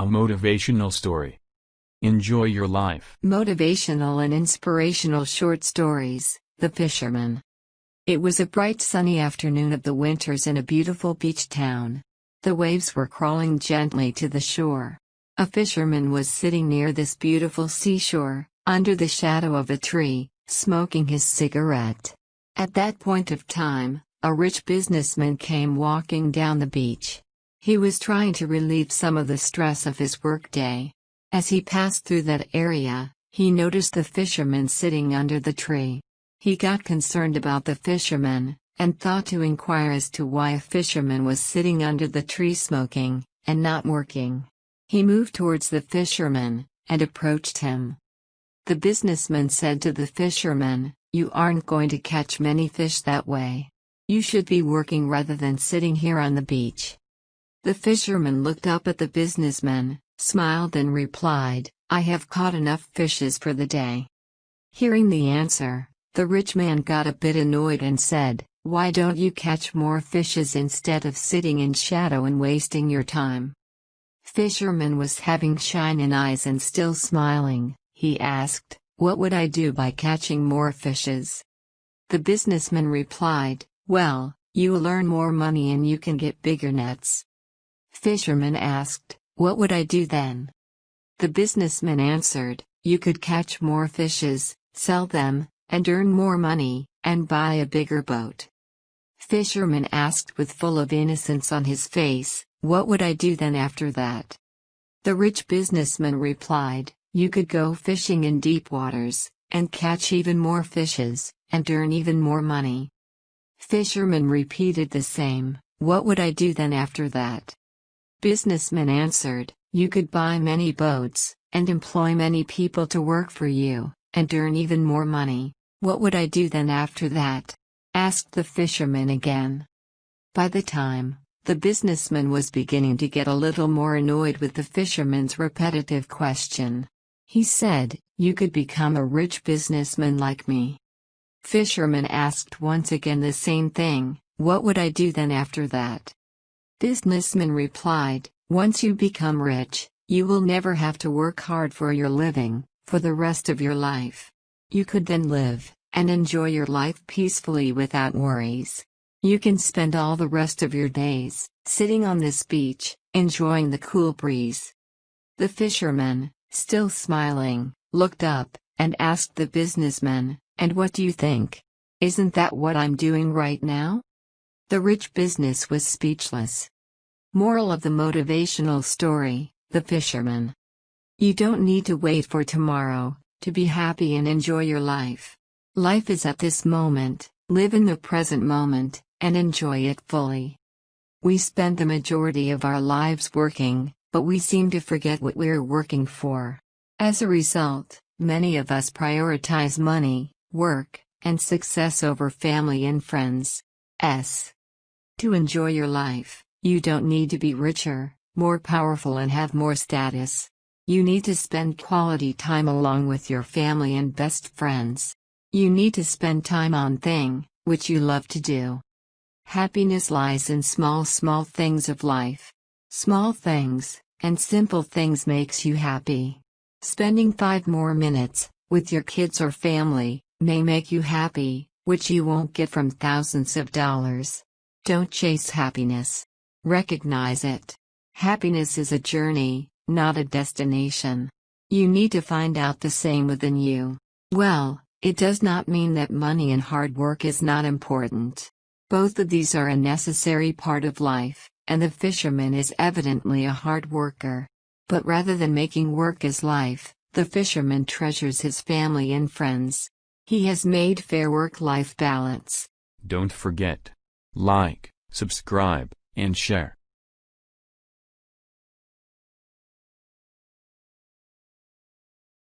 motivational story. Enjoy your life. Motivational and inspirational short stories. The Fisherman. It was a bright sunny afternoon of the winters in a beautiful beach town. The waves were crawling gently to the shore. A fisherman was sitting near this beautiful seashore, under the shadow of a tree, smoking his cigarette. At that point of time, a rich businessman came walking down the beach. He was trying to relieve some of the stress of his workday. As he passed through that area, he noticed the fisherman sitting under the tree. He got concerned about the fisherman, and thought to inquire as to why a fisherman was sitting under the tree smoking, and not working. He moved towards the fisherman, and approached him. The businessman said to the fisherman, "You aren't going to catch many fish that way. You should be working rather than sitting here on the beach." The fisherman looked up at the businessman, smiled and replied, "I have caught enough fishes for the day." Hearing the answer, the rich man got a bit annoyed and said, "Why don't you catch more fishes instead of sitting in shadow and wasting your time?" Fisherman was having shine in eyes and still smiling. He asked, "What would I do by catching more fishes?" The businessman replied, "Well, you will earn more money and you can get bigger nets." Fisherman asked, "What would I do then?" The businessman answered, "You could catch more fishes, sell them, and earn more money, and buy a bigger boat." Fisherman asked with full of innocence on his face, "What would I do then after that?" The rich businessman replied, "You could go fishing in deep waters, and catch even more fishes, and earn even more money." Fisherman repeated the same, "What would I do then after that?" Businessman answered, "You could buy many boats, and employ many people to work for you, and earn even more money. What would I do then after that?" asked the fisherman again. By the time, the businessman was beginning to get a little more annoyed with the fisherman's repetitive question. He said, "You could become a rich businessman like me." Fisherman asked once again the same thing, "What would I do then after that?" Businessman replied, "Once you become rich, you will never have to work hard for your living, for the rest of your life. You could then live, and enjoy your life peacefully without worries. You can spend all the rest of your days, sitting on this beach, enjoying the cool breeze." The fisherman, still smiling, looked up, and asked the businessman, "And what do you think? Isn't that what I'm doing right now?" The rich business was speechless. Moral of the motivational story, The Fisherman. You don't need to wait for tomorrow, to be happy and enjoy your life. Life is at this moment, live in the present moment, and enjoy it fully. We spend the majority of our lives working, but we seem to forget what we're working for. As a result, many of us prioritize money, work, and success over family and friends. To enjoy your life, you don't need to be richer, more powerful and have more status. You need to spend quality time along with your family and best friends. You need to spend time on things which you love to do. Happiness lies in small things of life. Small things, and simple things makes you happy. Spending 5 more minutes, with your kids or family, may make you happy, which you won't get from thousands of dollars. Don't chase happiness. Recognize it. Happiness is a journey, not a destination. You need to find out the same within you. Well, it does not mean that money and hard work is not important. Both of these are a necessary part of life, and the fisherman is evidently a hard worker. But rather than making work his life, the fisherman treasures his family and friends. He has made fair work-life balance. Don't forget. Like, subscribe, and share.